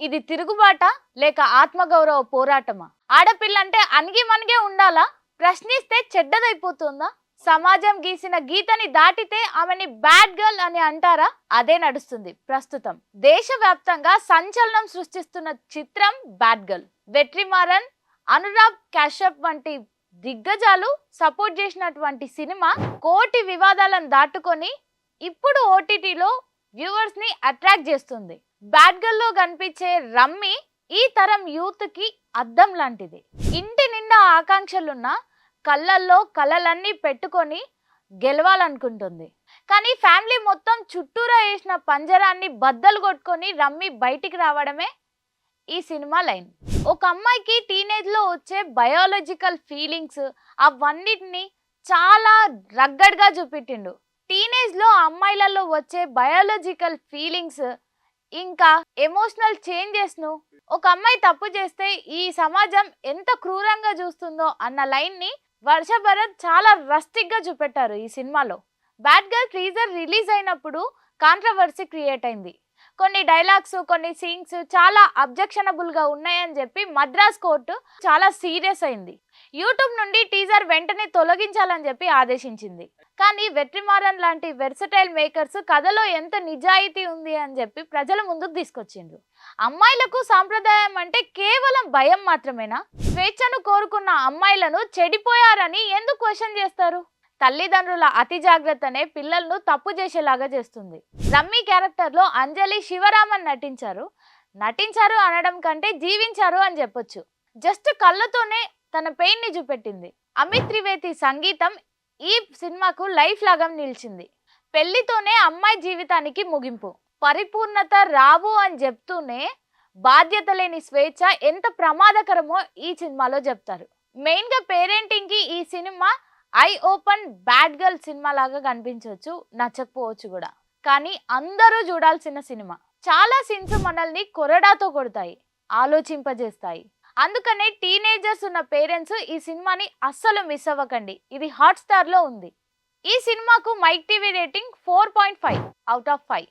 ఇది తిరుగుబాట లేక ఆత్మగౌరవ పోరాటమా? ఆడపిల్లంటే అణిగిమణిగే ఉండాలా? ప్రశ్నిస్తే చెడ్డదైపోతుందా? సమాజం గీసిన గీతని దాటితే ఆమెని బ్యాడ్ గర్ల్ అని అంటారా? అదే నడుస్తుంది ప్రస్తుతం. దేశవ్యాప్తంగా సంచలనం సృష్టిస్తున్న చిత్రం బ్యాడ్ గర్ల్. వెట్రిమారన్, అనురాగ్ కశ్యప్ వంటి దిగ్గజాలు సపోర్ట్ చేసినటువంటి సినిమా కోటి వివాదాలను దాటుకొని ఇప్పుడు ఓటీటీలో వ్యూవర్స్ ని అట్రాక్ట్ చేస్తుంది. బ్యాడ్ గర్ల్ లో కనిపించే రమ్మి ఈ తరం యూత్ కి అద్దం లాంటిది. ఇంటి నిండా ఆకాంక్షలున్న కళ్ళల్లో కలలన్నీ పెట్టుకొని గెలవాలనుకుంటుంది. కానీ ఫ్యామిలీ మొత్తం చుట్టూరా వేసిన పంజరాన్ని బద్దలు కొట్టుకొని రమ్మి బయటికి రావడమే ఈ సినిమా లైన్. ఒక అమ్మాయికి టీనేజ్ లో వచ్చే బయాలజికల్ ఫీలింగ్స్ అవన్నిటిని చాలా రగ్గడ్గా చూపెట్టిండు. టీనేజ్ లో అమ్మాయిలలో వచ్చే బయాలజికల్ ఫీలింగ్స్ ఇంకా ఎమోషనల్ చేంజెస్ ను ఒక అమ్మాయి తప్పు చేస్తే ఈ సమాజం ఎంత క్రూరంగా చూస్తుందో అన్న లైన్ ని వర్ష భరత్ చాలా రస్టిక్ గా చూపెట్టారు ఈ సినిమాలో. బ్యాడ్ గర్ల్ టీజర్ రిలీజ్ అయినప్పుడు కాంట్రవర్సీ క్రియేట్ అయింది. కొన్ని డైలాగ్స్, కొన్ని సీన్స్ చాలా అబ్జెక్షనబుల్ గా ఉన్నాయని చెప్పి మద్రాస్ కోర్టు చాలా సీరియస్ అయింది. యూట్యూబ్ నుండి టీజర్ వెంటనే తొలగించాలని చెప్పి ఆదేశించింది. కానీ వెట్రిమారన్ లాంటి వెర్సటైల్ మేకర్స్ కథలో ఎంత నిజాయితీ ఉంది అని చెప్పి ప్రజల ముందుకు తీసుకొచ్చిండ్రు. అమ్మాయిలకు సాంప్రదాయం అంటే కేవలం భయం మాత్రమేనా? స్వేచ్ఛను కోరుకున్న అమ్మాయిలను చెడిపోయారని ఎందుకు క్వశ్చన్ చేస్తారు? తల్లిదండ్రుల అతి జాగ్రత్తనే పిల్లలను తప్పు చేసేలాగా చేస్తుంది. రమ్మి క్యారెక్టర్ లో అంజలి శివరామన్ నటించారు అనడం కంటే జీవించారు అని చెప్పొచ్చు. జస్ట్ కళ్ళతోనే తన పెయిన్ ని చూపెట్టింది. అమిత్ త్రివేది సంగీతం ఈ సినిమాకు లైఫ్ లాగా నిలిచింది. పెళ్లితోనే అమ్మాయి జీవితానికి ముగింపు, పరిపూర్ణత రావు అని చెప్తూనే బాధ్యత లేని స్వేచ్ఛ ఎంత ప్రమాదకరమో ఈ సినిమాలో చెప్తారు. మెయిన్ గా పేరెంటింగ్ కి ఈ cinema I open bad girl cinema లాగా కనిపించవచ్చు, నచ్చకపోవచ్చు కూడా. కానీ అందరూ చూడాల్సిన సినిమా. చాలా సీన్స్ మనల్ని కొరడాతో కొడతాయి, ఆలోచింపజేస్తాయి. అందుకనే టీనేజర్స్ ఉన్న పేరెంట్స్ ఈ సినిమాని అస్సలు మిస్ అవ్వకండి. ఇది హాట్ స్టార్ లో ఉంది. ఈ సినిమాకు Mike TV rating 4.5 out of 5.